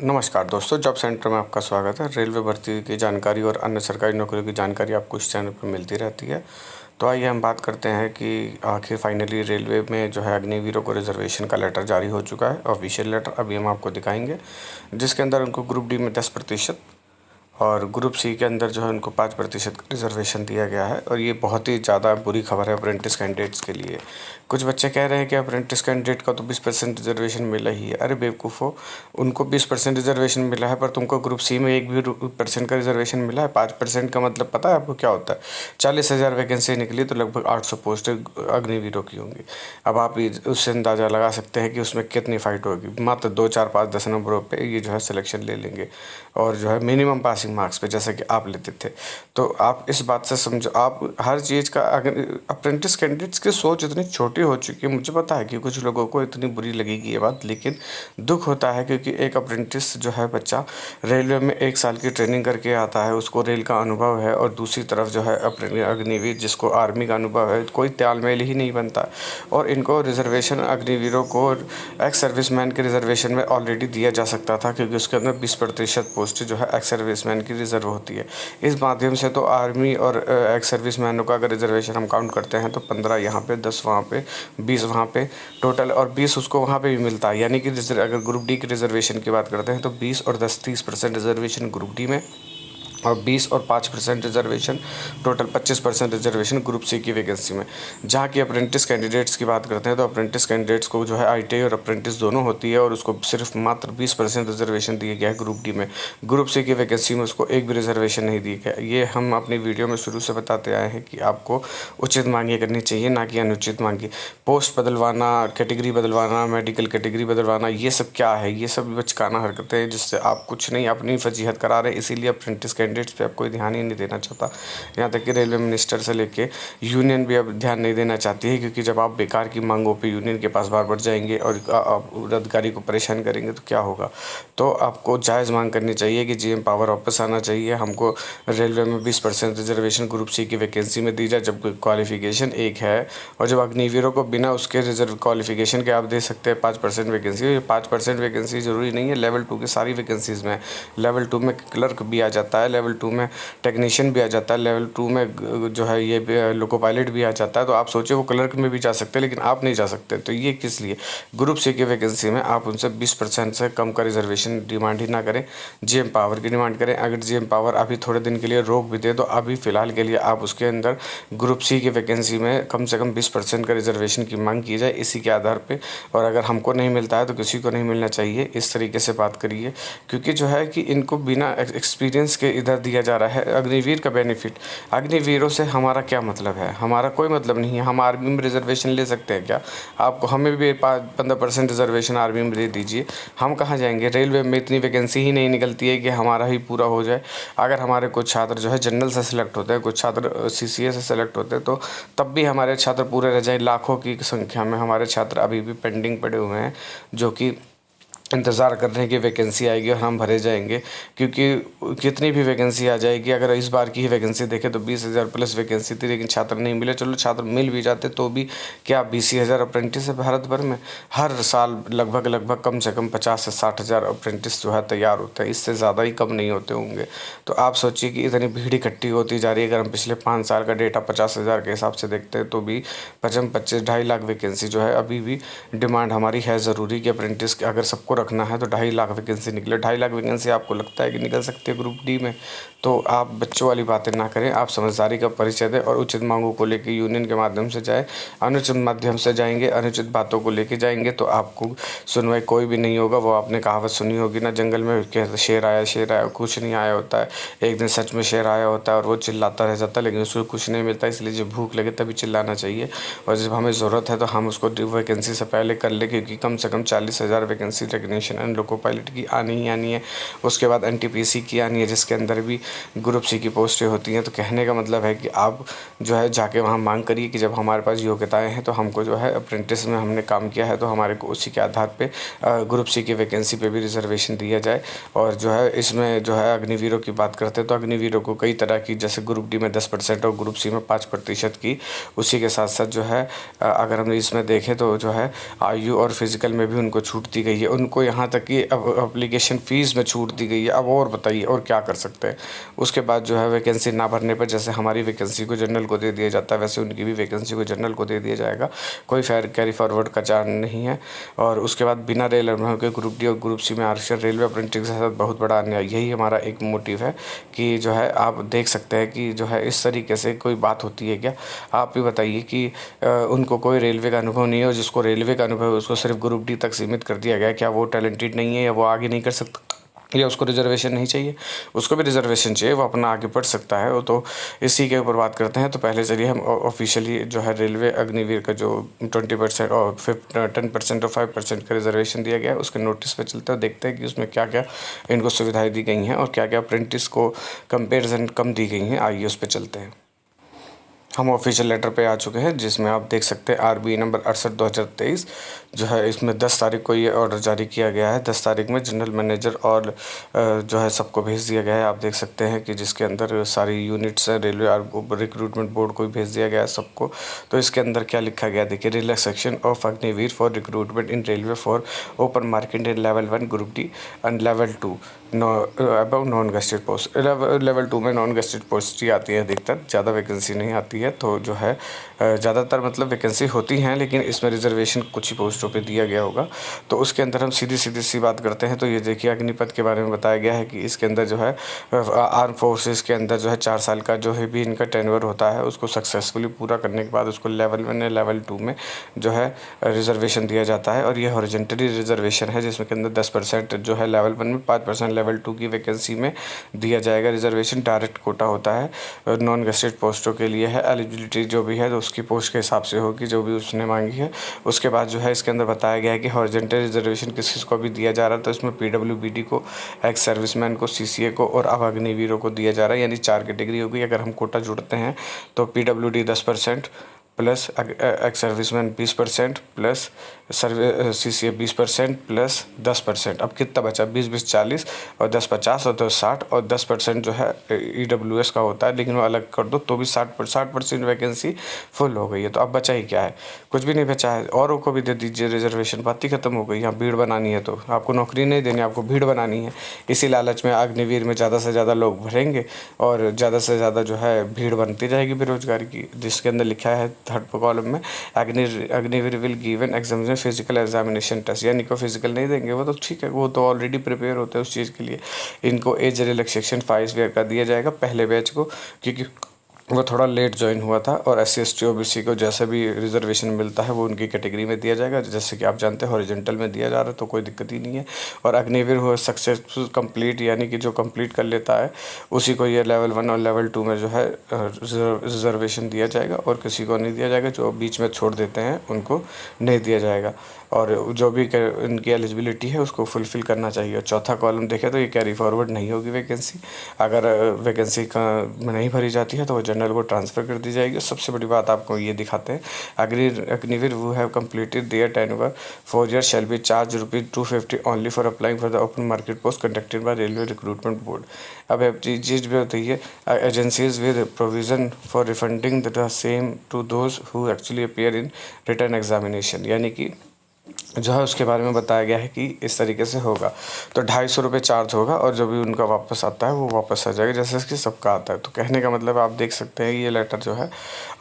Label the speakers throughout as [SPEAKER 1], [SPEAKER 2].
[SPEAKER 1] नमस्कार दोस्तों, job centre में आपका स्वागत है। रेलवे भर्ती की जानकारी और अन्य सरकारी नौकरियों की जानकारी आपको इस चैनल पर मिलती रहती है। तो आइए हम बात करते हैं कि आखिर फाइनली रेलवे में जो है अग्निवीरों को रिजर्वेशन का लेटर जारी हो चुका है, ऑफिशियल लेटर। अभी हम आपको दिखाएंगे, जिसके अंदर उनको ग्रुप डी में 10% और ग्रुप सी के अंदर जो है उनको 5% रिजर्वेशन दिया गया है। और ये बहुत ही ज़्यादा बुरी खबर है अप्रेंटिस कैंडिडेट्स के लिए। कुछ बच्चे कह रहे हैं कि अप्रेंटिस कैंडिडेट का तो 20% रिजर्वेशन मिला ही है। अरे बेवकूफ़ो, उनको 20% रिजर्वेशन मिला है, पर तुमको ग्रुप सी में 1% का रिजर्वेशन मिला है। 5% का मतलब पता है आपको क्या होता है? 40,000 वैकेंसी निकली तो लगभग 800 पोस्टें अग्निवीरों की होंगी। अब आप उससे अंदाज़ा लगा सकते हैं कि उसमें कितनी फ़ाइट होगी। मात्र 2, 4, 5, 10 नंबरों पर ये जो है सिलेक्शन ले लेंगे, और जो है मिनिमम पासिंग मार्क्स पे, जैसा कि आप लेते थे। तो आप इस बात से समझो, आप हर चीज़ का, अगर अप्रेंटिस कैंडिडेट्स की सोच इतनी छोटी हो चुकी है। मुझे पता है कि कुछ लोगों को इतनी बुरी लगेगी ये बात, लेकिन दुख होता है क्योंकि एक अप्रेंटिस जो है बच्चा रेलवे में 1 साल की ट्रेनिंग करके आता है, उसको रेल का अनुभव है, और दूसरी तरफ जो है अग्निवीर जिसको आर्मी का अनुभव है, कोई तालमेल ही नहीं बनता। और इनको रिजर्वेशन, अग्निवीरों को एक्स सर्विसमैन के रिजर्वेशन में ऑलरेडी दिया जा सकता था, क्योंकि उसके अंदर 20% पोस्ट जो है एक्स सर्विसमैन की रिजर्व होती है। इस माध्यम से तो आर्मी और एक्स सर्विसमैनों का अगर रिजर्वेशन हम काउंट करते हैं तो 15 यहाँ पे, 10 वहाँ पे, 20 वहाँ पे टोटल, और 20 उसको वहाँ पे भी मिलता है। यानी कि अगर ग्रुप डी की रिजर्वेशन की बात करते हैं तो 20 और 10, 30% रिजर्वेशन ग्रुप डी में, और 20 और 5% reservation, total 25% reservation group C की वैकेंसी में। जहाँ की अप्रेंटिस कैंडिडेट्स की बात करते हैं तो अप्रेंटिस कैंडिडेट्स को जो है आईटीआई और अप्रेंटिस दोनों होती है, और उसको सिर्फ मात्र 20% रिजर्वेशन दिया गया है ग्रुप डी में। ग्रुप सी की वैकेंसी में उसको एक भी रिजर्वेशन नहीं दिया गया। ये हम अपनी वीडियो में शुरू से बताते आए हैं कि आपको उचित मांगे करनी चाहिए, ना कि अनुचित मांगे। पोस्ट बदलवाना, कैटेगरी बदलवाना, मेडिकल कैटेगरी बदलवाना, ये सब क्या है? ये सब बचकाना हरकतें हैं, जिससे आप कुछ नहीं, अपनी फजीहत करा रहे हैं। इसीलिए अप्रेंटिस कैंडिडेट्स पे अब कोई ध्यान ही नहीं देना चाहता। यहाँ तक कि रेलवे मिनिस्टर से लेके यूनियन भी अब ध्यान नहीं देना चाहती है, क्योंकि जब आप बेकार की मांगों पे यूनियन के पास बार बार जाएंगे और अधिकारी को परेशान करेंगे तो क्या होगा। तो आपको जायज़ मांग करनी चाहिए कि जीएम पावर वापस आना चाहिए। हमको रेलवे में 20% रिजर्वेशन ग्रुप सी की वैकेंसी में दी जाए, जब क्वालिफिकेशन एक है, और जब अग्निवीरों को बिना उसके रिजर्व क्वालिफिकेशन के आप दे सकते हैं 5% वैकेंसी। ये 5% वैकेंसी ज़रूरी नहीं है लेवल 2 की सारी वैकेंसीज़ में। लेवल 2 में क्लर्क भी आ जाता है, लेवल 2 में टेक्नीशियन भी आ जाता है, लेवल 2 में जो है ये लोको पायलट भी आ जाता है। तो आप सोचिए, वो क्लर्क में भी जा सकते हैं, लेकिन आप नहीं जा सकते। तो ये किस लिए? ग्रुप सी की वैकेंसी में आप उनसे 20% से कम का रिजर्वेशन डिमांड ही ना करें, जीएम पावर की डिमांड करें। अगर जीएम पावर अभी थोड़े दिन के लिए रोक भी दे तो अभी फ़िलहाल के लिए आप उसके अंदर ग्रुप सी की वैकेंसी में कम से कम 20% का रिजर्वेशन की मांग की जाए, इसी के आधार पर। और अगर हमको नहीं मिलता है तो किसी को नहीं मिलना चाहिए, इस तरीके से बात करिए। क्योंकि जो है कि इनको बिना एक्सपीरियंस के इधर दिया जा रहा है अग्निवीर का बेनिफिट। अग्निवीरों से हमारा क्या मतलब है? हमारा कोई मतलब नहीं है। हम आर्मी में रिजर्वेशन ले सकते हैं क्या? आपको हमें भी 15% रिजर्वेशन आर्मी में दे दीजिए। हम कहाँ जाएंगे? रेलवे में इतनी वैकेंसी ही नहीं निकलती है कि हमारा ही पूरा हो जाए। अगर हमारे कुछ छात्र जो है जनरल से सिलेक्ट होते हैं, कुछ छात्र सीसीए से सिलेक्ट होते हैं, तो तब भी हमारे छात्र पूरे रह जाए। लाखों की संख्या में हमारे छात्र अभी भी पेंडिंग पड़े हुए हैं, जो कि इंतज़ार कर रहे हैं कि वैकेंसी आएगी और हम भरे जाएंगे। क्योंकि कितनी भी वैकेंसी आ जाएगी, अगर इस बार की ही वैकेंसी देखें तो 20,000 प्लस वैकेंसी थी, लेकिन छात्र नहीं मिले। चलो छात्र मिल भी जाते तो भी क्या 20,000 अप्रेंटिस है भारत भर में? हर साल लगभग कम से कम 50 से 60,000 अप्रेंटिस जो है तैयार होते हैं, इससे ज़्यादा ही कम नहीं होते होंगे। तो आप सोचिए कि इतनी भीड़ इकट्ठी होती जा रही है। अगर हम पिछले 5 साल का डेटा 50,000 के हिसाब से देखते हैं तो भी 25-2.5 लाख वैकेंसी जो है अभी भी डिमांड हमारी है ज़रूरी कि अप्रेंटिस अगर सबको रखना है तो 2.5 लाख वैकेंसी निकले। 2.5 लाख वैकेंसी आपको लगता है कि निकल सकती है ग्रुप डी में? तो आप बच्चों वाली बातें ना करें, आप समझदारी का परिचय दें और उचित मांगों को लेकर यूनियन के माध्यम से जाए। अनुचित माध्यम से जाएंगे, अनुचित बातों को लेके जाएंगे तो आपको सुनवाई कोई भी नहीं होगा। वो आपने कहावत सुनी होगी ना, जंगल में शेर आया, कुछ नहीं आया होता है। एक दिन सच में शेर आया होता है और वो चिल्लाता रह जाता है, लेकिन उसको कुछ नहीं मिलता। इसलिए जब भूख लगे तभी चिल्लाना चाहिए, और जब हमें ज़रूरत है तो हम उसको वैकेंसी से पहले कर ले, क्योंकि कम से कम 40,000 vacancy technician and loco pilot की आनी ही आनी है। उसके बाद एनटीपीसी की आनी है, जिसके अंदर भी ग्रुप सी की पोस्टें होती हैं। तो कहने का मतलब है कि आप जो है जाके वहाँ मांग करिए कि जब हमारे पास योग्यताएं हैं तो हमको जो है अप्रेंटिस में हमने काम किया है तो हमारे को उसी के आधार पे ग्रुप सी की वैकेंसी पे भी रिजर्वेशन दिया जाए। और जो है इसमें जो है अग्निवीरों की बात करते हैं तो अग्निवीरों को कई तरह की, जैसे ग्रुप डी में 10% और ग्रुप सी में 5% की, उसी के साथ साथ जो है अगर हम इसमें देखें तो जो है आयु और फिजिकल में भी उनको छूट दी गई है। उनको यहाँ तक कि अब एप्लीकेशन फ़ीस में छूट दी गई है। अब और बताइए और क्या कर सकते हैं। उसके बाद जो है वैकेंसी ना भरने पर जैसे हमारी वैकेंसी को जनरल को दे दिया जाता है, वैसे उनकी भी वैकेंसी को जनरल को दे दिया जाएगा। कोई कैरी फॉरवर्ड का चार्ज नहीं है। और उसके बाद बिना रेल अनुभव के ग्रुप डी और ग्रुप सी में आरक्षण रेलवे अप्रेंटिस के साथ बहुत बड़ा अन्याय, यही हमारा एक मोटिव है कि जो है आप देख सकते हैं कि जो है इस तरीके से कोई बात होती है क्या। आप भी बताइए कि उनको कोई रेलवे का अनुभव नहीं है और जिसको रेलवे का अनुभव है उसको सिर्फ ग्रुप डी तक सीमित कर दिया गया है। क्या वो टैलेंटेड नहीं है या वो आगे नहीं कर सकता या उसको रिजर्वेशन नहीं चाहिए? उसको भी रिजर्वेशन चाहिए, वो अपना आगे बढ़ सकता है। वो तो इसी के ऊपर बात करते हैं। तो पहले चलिए हम ऑफिशियली जो है रेलवे अग्निवीर का जो 20% और 10% और 5% का रिजर्वेशन दिया गया है उसके नोटिस पे चलते हैं, देखते हैं कि उसमें क्या क्या इनको सुविधाएं दी गई हैं और क्या क्या अप्रेंटिस को कंपेरिजन कम दी गई हैं। आइए उस पर चलते हैं। हम ऑफिशियल लेटर पे आ चुके हैं जिसमें आप देख सकते हैं RBI नंबर 68/2023 जो है, इसमें 10 तारीख को ये ऑर्डर जारी किया गया है। 10 तारीख में जनरल मैनेजर और जो है सबको भेज दिया गया है। आप देख सकते हैं कि जिसके अंदर सारी यूनिट्स हैं, रेलवे रिक्रूटमेंट बोर्ड को भी भेज दिया गया है सबको। तो इसके अंदर क्या लिखा गया देखिए, relaxation of Agniveer for recruitment in railway for open market in level 1 group D and level 2 above non gazetted post. Level 2 में नॉन गेस्टेड पोस्ट ही आती है अधिकतर, ज़्यादा वैकेंसी नहीं आती है। तो जो है ज़्यादातर मतलब वैकेंसी होती हैं, लेकिन इसमें रिजर्वेशन कुछ ही पोस्टों पे दिया गया होगा। तो उसके अंदर हम सीधी सी बात करते हैं। तो ये देखिए अग्निपथ के बारे में बताया गया है कि इसके अंदर जो है आर्म फोर्सेस के अंदर जो है 4 साल का जो है भी इनका टेन्योर होता है, उसको सक्सेसफुली पूरा करने के बाद उसको लेवल 1 या लेवल 2 में जो है रिजर्वेशन दिया जाता है। और ये हॉरिजॉन्टली रिजर्वेशन है जिसमें के अंदर 10% जो है लेवल 1 में, 5% लेवल 2 की वैकेंसी में दिया जाएगा रिजर्वेशन। डायरेक्ट कोटा होता है, नॉन गेस्टेड पोस्टों के लिए है। एलिजिबिलिटी जो भी है तो उसकी पोस्ट के हिसाब से होगी जो भी उसने मांगी है। उसके बाद जो है इसके अंदर बताया गया है कि हॉरिजॉन्टल रिजर्वेशन किस किस को भी दिया जा रहा है। तो इसमें PWBD को, एक्स सर्विसमैन को, CCA को और अब अग्निवीरों को दिया जा रहा है, यानी 4 कैटेगरी होगी। अगर हम कोटा जोड़ते हैं तो PWD 10% plus ex serviceman 20% plus CCA 20% plus 10%। अब कितना बचा? 20-20 40 और 10 50 और 10 60 और 10% जो है EWS का होता है, लेकिन वो अलग कर दो तो भी 60% वैकेंसी फुल हो गई है। तो अब बचा ही क्या है? कुछ भी नहीं बचा है। औरों को भी दे दीजिए रिजर्वेशन, बात ही खत्म हो गई। यहाँ भीड़ बनानी है तो आपको नौकरी नहीं देनी, आपको भीड़ बनानी है। इसी लालच में अग्निवीर में ज़्यादा से ज़्यादा लोग भरेंगे और ज़्यादा से ज़्यादा जो है भीड़ बनती जाएगी बेरोजगारी की। जिसके अंदर लिखा है 3rd कॉलम में, Agniveer will given examination physical examination test, यानी को फिजिकल नहीं देंगे वो तो ठीक है, वो तो ऑलरेडी प्रिपेयर होते हैं उस चीज़ के लिए। इनको एज रिलैक्सेशन 5 ईयर का दिया जाएगा पहले बैच को, क्योंकि वो थोड़ा लेट ज्वाइन हुआ था। और SC ST OBC को जैसे भी रिजर्वेशन मिलता है वो उनकी कैटेगरी में दिया जाएगा। जैसे कि आप जानते हैं हॉरिजॉन्टल में दिया जा रहा है तो कोई दिक्कत ही नहीं है। और अग्निवीर हुआ सक्सेसफुल कंप्लीट, यानी कि जो कंप्लीट कर लेता है उसी को ये लेवल 1 और लेवल 2 में जो है रिजर्वेशन दिया जाएगा और किसी को नहीं दिया जाएगा। जो बीच में छोड़ देते हैं उनको नहीं दिया जाएगा। और जो भी इनकी एलिजिबिलिटी है उसको फुलफ़िल करना चाहिए। 4था कॉलम देखें तो ये कैरी फॉरवर्ड नहीं होगी वैकेंसी। अगर वैकेंसी का नहीं भरी जाती है तो वो जनरल को ट्रांसफ़र कर दी जाएगी। सबसे बड़ी बात आपको ये दिखाते हैं, अग्निवीर वो have completed their tenure 4 years shall be charge ₹250 only for applying for the open market post conducted by railway recruitment board. अब चीज़ भी होती है, agencies with provision for refunding the same to those who actually appear in return examination, यानी कि जो है उसके बारे में बताया गया है कि इस तरीके से होगा। तो 250 रुपये चार्ज होगा और जो भी उनका वापस आता है वो वापस आ जाएगा, जैसे कि सबका आता है। तो कहने का मतलब आप देख सकते हैं ये लेटर जो है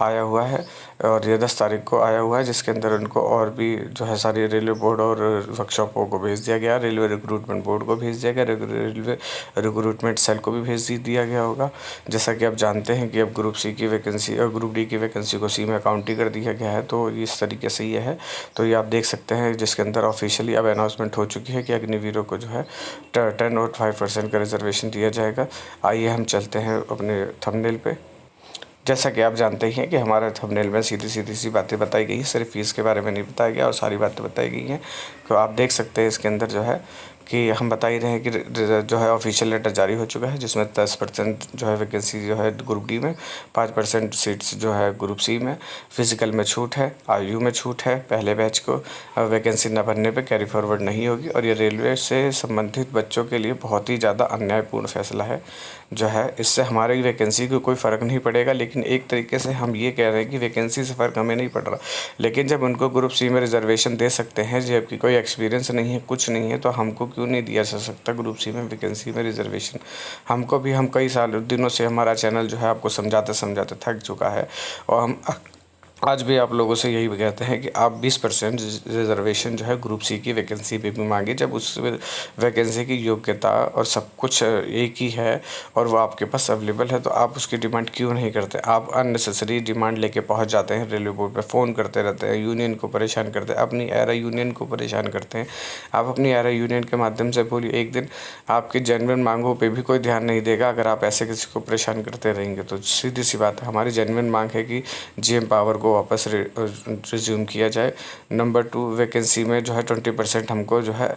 [SPEAKER 1] आया हुआ है और ये 10 तारीख को आया हुआ है, जिसके अंदर उनको और भी जो है सारी रेलवे बोर्ड और वर्कशॉपों को भेज दिया गया, रेलवे रिक्रूटमेंट बोर्ड को भेज दिया गया, रेलवे रिक्रूटमेंट सेल को भी भेज दिया गया होगा। जैसा कि आप जानते हैं कि अब ग्रुप सी की वैकेंसी और ग्रुप डी की वैकेंसी को सी में काउंट ही कर दिया गया है। तो इस तरीके से ये है। तो ये आप देख सकते हैं जिसके अंदर ऑफिशियली अब अनाउंसमेंट हो चुकी है कि अग्निवीरों को जो है 10 और 5% का रिजर्वेशन दिया जाएगा। आइए हम चलते हैं अपने थंबनेल पे। जैसा कि आप जानते ही हैं कि हमारे थंबनेल में सीधी सी बातें बताई गई हैं, सिर्फ फीस के बारे में नहीं बताया गया और सारी बातें बताई गई हैं। तो आप देख सकते हैं इसके अंदर जो है कि हम बता ही रहे हैं कि जो है ऑफिशियल लेटर जारी हो चुका है, जिसमें 10% जो है वैकेंसी जो है ग्रुप डी में, 5% सीट्स जो है ग्रुप सी में। फिजिकल में छूट है, आयु में छूट है, पहले बैच को वैकेंसी न भरने पे कैरी फॉरवर्ड नहीं होगी। और ये रेलवे से संबंधित बच्चों के लिए बहुत ही ज़्यादा अन्यायपूर्ण फैसला है जो है। इससे हमारी वैकेंसी को कोई फ़र्क नहीं पड़ेगा, लेकिन एक तरीके से हम ये कह रहे हैं कि वैकेंसी से फ़र्क हमें नहीं पड़ रहा, लेकिन जब उनको ग्रुप सी में रिजर्वेशन दे सकते हैं, जबकि कोई एक्सपीरियंस नहीं है, कुछ नहीं है, तो हमको क्यों नहीं दिया जा सकता ग्रुप सी में वैकेंसी में रिजर्वेशन। हम कई दिनों से हमारा चैनल जो है आपको समझाते समझाते थक चुका है, और हम आज भी आप लोगों से यही कहते हैं कि आप 20% रिजर्वेशन जो है ग्रुप सी की वैकेंसी पे भी मांगे, जब उस वैकेंसी की योग्यता और सब कुछ एक ही है और वो आपके पास अवेलेबल है, तो आप उसकी डिमांड क्यों नहीं करते। आप अननेसेसरी डिमांड लेके पहुंच जाते हैं रेलवे बोर्ड पे, फ़ोन करते रहते हैं, यूनियन को परेशान करते हैं, अपनी एरा यूनियन को परेशान करते हैं। आप अपनी एरा यूनियन के माध्यम से बोलिए, एक दिन आपकी जेन्युइन मांगों पर भी कोई ध्यान नहीं देगा। अगर आप ऐसे किसी को परेशान करते रहेंगे तो सीधी सी बात है, हमारी जेन्युइन मांग है कि जीएम पावर को वापस रिज्यूम किया जाए। नंबर 2, वैकेंसी में जो है 20% हमको जो है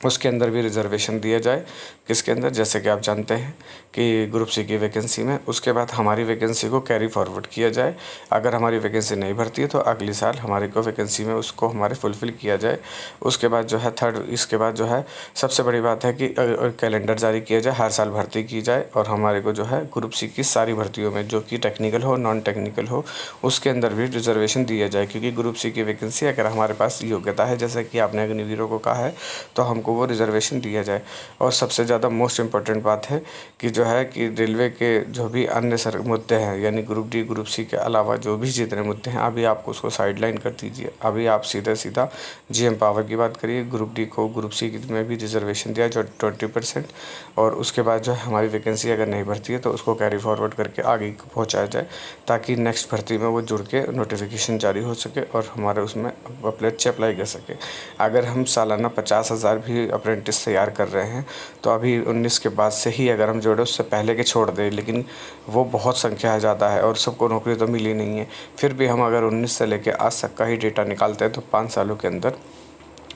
[SPEAKER 1] उसके अंदर भी रिजर्वेशन दिया जाए। किसके अंदर, जैसे कि आप जानते हैं कि ग्रुप सी की वैकेंसी में। उसके बाद हमारी वैकेंसी को कैरी फॉरवर्ड किया जाए। अगर हमारी वैकेंसी नहीं भरती है तो अगले साल हमारे को वैकेंसी में उसको हमारे फुलफ़िल किया जाए। उसके बाद जो है इसके बाद जो है सबसे बड़ी बात है कि कैलेंडर जारी किया जाए, हर साल भर्ती की जाए, और हमारे को जो है ग्रुप सी की सारी भर्तियों में, जो कि टेक्निकल हो नॉन टेक्निकल हो, उसके अंदर भी रिजर्वेशन दिया जाए। क्योंकि ग्रुप सी की वैकेंसी अगर हमारे पास योग्यता है, जैसे कि आपने अग्निवीरों को कहा है, तो हमको वो रिजर्वेशन दिया जाए। और सबसे ज़्यादा मोस्ट इम्पॉर्टेंट बात है कि जो है कि रेलवे के जो भी अन्य मुद्दे हैं, यानी ग्रुप डी ग्रुप सी के अलावा जो भी जितने मुद्दे हैं, अभी आपको उसको साइडलाइन कर दीजिए। अभी आप सीधा जीएम पावर की बात करिए, ग्रुप डी को ग्रुप सी में भी रिजर्वेशन दिया जो 20%, और उसके बाद जो है हमारी वैकेंसी अगर नहीं भरती है तो उसको कैरी फॉरवर्ड करके आगे पहुँचाया जाए, ताकि नेक्स्ट भर्ती में वो जुड़ के नोटिफिकेशन जारी हो सके और हमारे उसमें अप्लाई कर सके। अगर हम सालाना 50,000 भी अप्रेंटिस तैयार कर रहे हैं, तो अभी 19 के बाद से ही अगर हम जोड़े, उससे पहले के छोड़ दें, लेकिन वो बहुत संख्या ज़्यादा है और सबको नौकरी तो मिली नहीं है। फिर भी हम अगर 19 से लेकर आज तक का ही डेटा निकालते हैं तो 5 सालों के अंदर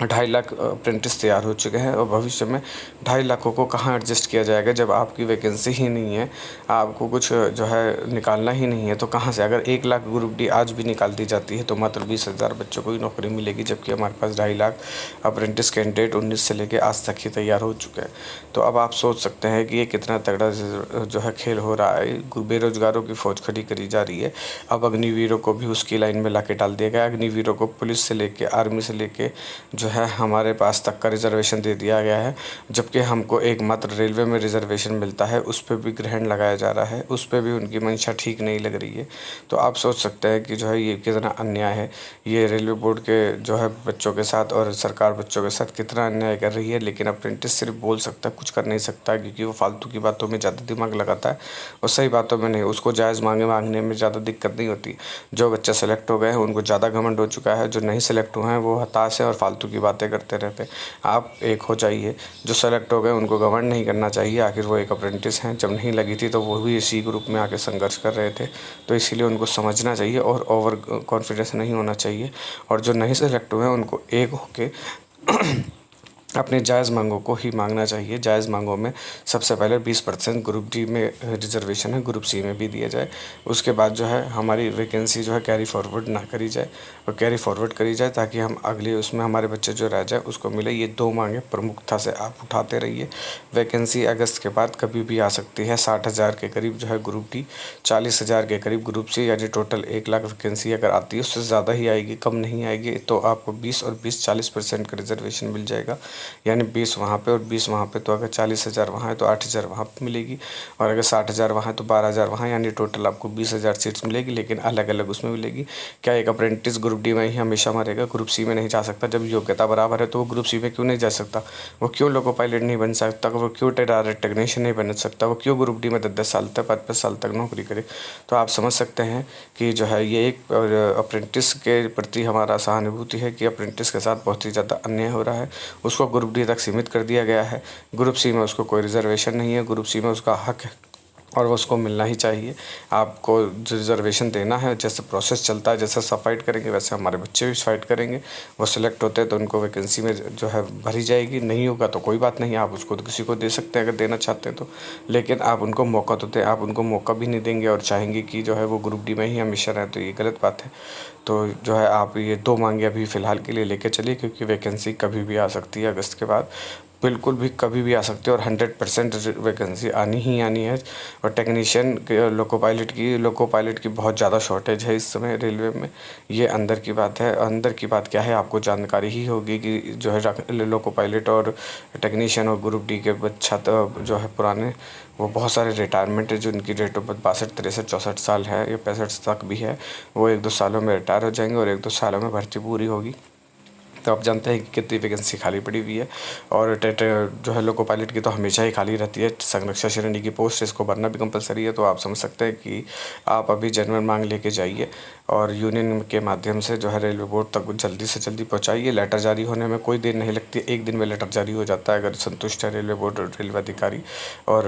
[SPEAKER 1] 2.5 लाख अप्रेंटिस तैयार हो चुके हैं। और भविष्य में 2.5 लाखों को कहाँ एडजस्ट किया जाएगा, जब आपकी वैकेंसी ही नहीं है, आपको कुछ जो है निकालना ही नहीं है, तो कहाँ से। अगर 1 लाख ग्रुप डी आज भी निकाल दी जाती है तो मात्र 20,000 बच्चों को ही नौकरी मिलेगी, जबकि हमारे पास 2.5 लाख अप्रेंटिस कैंडिडेट 19 से लेकर आज तक ही तैयार हो चुके हैं। तो अब आप सोच सकते हैं कि ये कितना तगड़ा जो है खेल हो रहा है। बेरोजगारों की फ़ौज खड़ी करी जा रही है। अब अग्निवीरों को भी उसकी लाइन में ला के डाल दिया गया। अग्निवीरों को पुलिस से लेके, आर्मी से लेके जो है हमारे पास तक का रिजर्वेशन दे दिया गया है, जबकि हमको एकमात्र रेलवे में रिजर्वेशन मिलता है, उस पर भी ग्रहण लगाया जा रहा है, उस पर भी उनकी मंशा ठीक नहीं लग रही है। तो आप सोच सकते हैं कि जो है ये कितना अन्याय है, ये रेलवे बोर्ड के जो है बच्चों के साथ और सरकार बच्चों के साथ कितना अन्याय कर रही है। लेकिन अप्रेंटिस सिर्फ बोल सकता है, कुछ कर नहीं सकता, क्योंकि वो फालतू की बातों में ज़्यादा दिमाग लगाता है और सही बातों में नहीं। उसको जायज़ मांगने में ज़्यादा दिक्कत नहीं होती। जो बच्चा सेलेक्ट हो गए हैं उनको ज़्यादा घमंड हो चुका है, जो नहीं सेलेक्ट हुए हैं वो हताश है और फालतू की बातें करते रहते हैं। आप एक हो जाइए, जो सेलेक्ट हो गए उनको घमंड नहीं करना चाहिए, आखिर वो एक अप्रेंटिस हैं। जब नहीं लगी थी तो वो भी इसी ग्रुप में आके संघर्ष कर रहे थे, तो इसीलिए उनको समझना चाहिए और ओवर कॉन्फिडेंस नहीं होना चाहिए। और जो नहीं सेलेक्ट हुए हैं उनको एक होके अपनी जायज़ मांगों को ही मांगना चाहिए। जायज़ मांगों में सबसे पहले 20% ग्रुप डी में रिजर्वेशन है, ग्रुप सी में भी दिया जाए। उसके बाद जो है हमारी वैकेंसी जो है कैरी फॉरवर्ड ना करी जाए और कैरी फॉरवर्ड करी जाए, ताकि हम अगले उसमें हमारे बच्चे जो रह जाए उसको मिले। ये 2 मांगें प्रमुखता से आप उठाते रहिए। वैकेंसी अगस्त के बाद कभी भी आ सकती है। 60,000 के करीब जो है ग्रुप डी, 40,000 के करीब ग्रुप सी, यानी टोटल 1 लाख वैकेंसी अगर आती है, उससे ज़्यादा ही आएगी, कम नहीं आएगी। तो आपको 20 और 20 40% का रिजर्वेशन मिल जाएगा, यानी 20 वहाँ पे और 20 वहाँ पे। तो अगर 40,000 वहाँ है तो 8,000 वहाँ पे मिलेगी, और अगर 60,000 वहाँ है तो 12,000 वहाँ, यानी टोटल आपको 20,000 सीट्स मिलेगी, लेकिन अलग अलग उसमें मिलेगी। क्या एक अप्रेंटिस ग्रुप डी में ही हमेशा मरेगा, ग्रुप सी में नहीं जा सकता? जब योग्यता बराबर है तो वो ग्रुप सी में क्यों नहीं जा सकता? वो क्यों लोको पायलट नहीं बन सकता? वो क्यों डायरेक्ट टेक्नीशियन नहीं बन सकता? वो क्यों ग्रुप डी में 10-10 साल तक 5-5 साल तक नौकरी करे? तो आप समझ सकते हैं कि जो है ये एक अप्रेंटिस के प्रति हमारा सहानुभूति है कि अप्रेंटिस के साथ बहुत ही ज़्यादा अन्याय हो रहा है। उसको ग्रुप डी तक सीमित कर दिया गया है, ग्रुप सी में उसको कोई रिजर्वेशन नहीं है, ग्रुप सी में उसका हक है और वो उसको मिलना ही चाहिए। आपको जो रिज़र्वेशन देना है, जैसे प्रोसेस चलता है, जैसे सब फाइट करेंगे वैसे हमारे बच्चे भी फाइट करेंगे। वो सिलेक्ट होते हैं तो उनको वैकेंसी में जो है भरी जाएगी, नहीं होगा तो कोई बात नहीं, आप उसको तो किसी को दे सकते हैं अगर देना चाहते हैं तो। लेकिन आप उनको मौका तो दें, आप उनको मौका भी नहीं देंगे और चाहेंगे कि जो है वो ग्रुप डी में ही हमेशा रहें, तो ये गलत बात है। तो जो है आप ये 2 मांगे अभी फ़िलहाल के लिए लेके चलिए, क्योंकि वैकेंसी कभी भी आ सकती है अगस्त के बाद, बिल्कुल भी कभी भी आ सकती है और 100% वैकेंसी आनी ही आनी है। और टेक्नीशियन के लोको पायलट की बहुत ज़्यादा शॉर्टेज है इस समय रेलवे में। ये अंदर की बात है। अंदर की बात क्या है, आपको जानकारी ही होगी कि जो है लोको पायलट और टेक्नीशियन और ग्रुप डी के छात्र जो है पुराने, वो बहुत सारे रिटायरमेंट है, जिनकी डेट ऑफ बर्थ 62, 63, 64 साल है या 65 तक भी है, वो 1-2 सालों में रिटायर हो जाएंगे और 1-2 सालों में भर्ती पूरी होगी। तो आप जानते हैं कि कितनी वैकेंसी खाली पड़ी हुई है। और टेट जो है लोको पायलट की तो हमेशा ही खाली रहती है। संरक्षक श्रेणी की पोस्ट, इसको भरना भी कंपलसरी है। तो आप समझ सकते हैं कि आप अभी जनरल मांग लेके जाइए और यूनियन के माध्यम से जो है रेलवे बोर्ड तक जल्दी से जल्दी पहुँचाइए। लेटर जारी होने में कोई देर नहीं लगती, 1 दिन में लेटर जारी हो जाता है अगर संतुष्ट है रेलवे बोर्ड, रेलवे अधिकारी और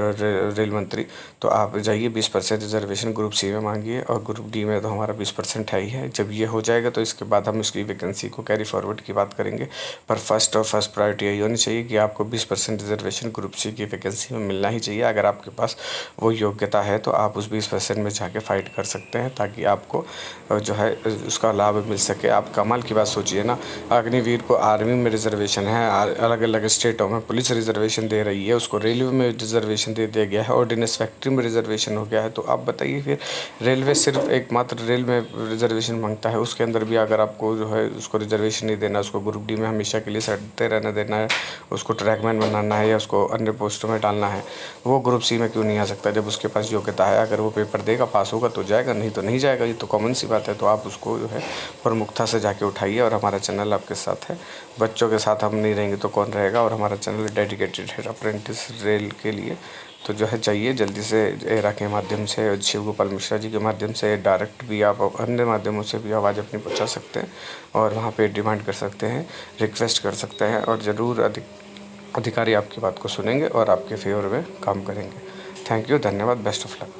[SPEAKER 1] रेल मंत्री। तो आप जाइए 20% रिजर्वेशन ग्रुप सी में मांगिए और ग्रुप डी में तो हमारा 20% है ही है। जब ये हो जाएगा तो इसके बाद हम इसकी वैकेंसी को कैरी फॉरवर्ड की बात करेंगे। पर फर्स्ट प्रायोरिटी यही होनी चाहिए कि आपको 20% रिजर्वेशन ग्रुप सी की वैकेंसी में मिलना ही चाहिए। अगर आपके पास वो योग्यता है तो आप उस 20% में जाके फ़ाइट कर सकते हैं, ताकि आपको जो है उसका लाभ मिल सके। आप कमाल की बात सोचिए ना, अग्निवीर को आर्मी में रिजर्वेशन है, अलग अलग स्टेटों में पुलिस रिजर्वेशन दे रही है, उसको रेलवे में रिजर्वेशन दे दिया गया है, ऑर्डिनेंस फैक्ट्री में रिजर्वेशन हो गया है। तो आप बताइए फिर रेलवे सिर्फ एकमात्र रेल में रिजर्वेशन मांगता है, उसके अंदर भी अगर आपको जो है उसको रिजर्वेशन नहीं देना, उसको ग्रुप डी में हमेशा के लिए सटते रहने देना है, उसको ट्रैकमैन बनाना है या उसको अन्य पोस्टों में डालना है, वो ग्रुप सी में क्यों नहीं आ सकता जब उसके पास योग्यता है? अगर वो पेपर देगा, पास होगा तो जाएगा, नहीं तो नहीं जाएगा। ये तो कॉमन सी बात है। तो आप उसको जो है प्रमुखता से जाके उठाइए और हमारा चैनल आपके साथ है। बच्चों के साथ हम नहीं रहेंगे तो कौन रहेगा? और हमारा चैनल डेडिकेटेड है अप्रेंटिस रेल के लिए। तो जो है चाहिए जल्दी से एरा के माध्यम से, शिव गोपाल मिश्रा जी के माध्यम से, डायरेक्ट भी आप अन्य माध्यमों से भी आवाज़ अपनी पहुंचा सकते हैं और वहाँ पे डिमांड कर सकते हैं, रिक्वेस्ट कर सकते हैं और ज़रूर अधिकारी आपकी बात को सुनेंगे और आपके फेवर में काम करेंगे। थैंक यू, धन्यवाद, बेस्ट ऑफ लक।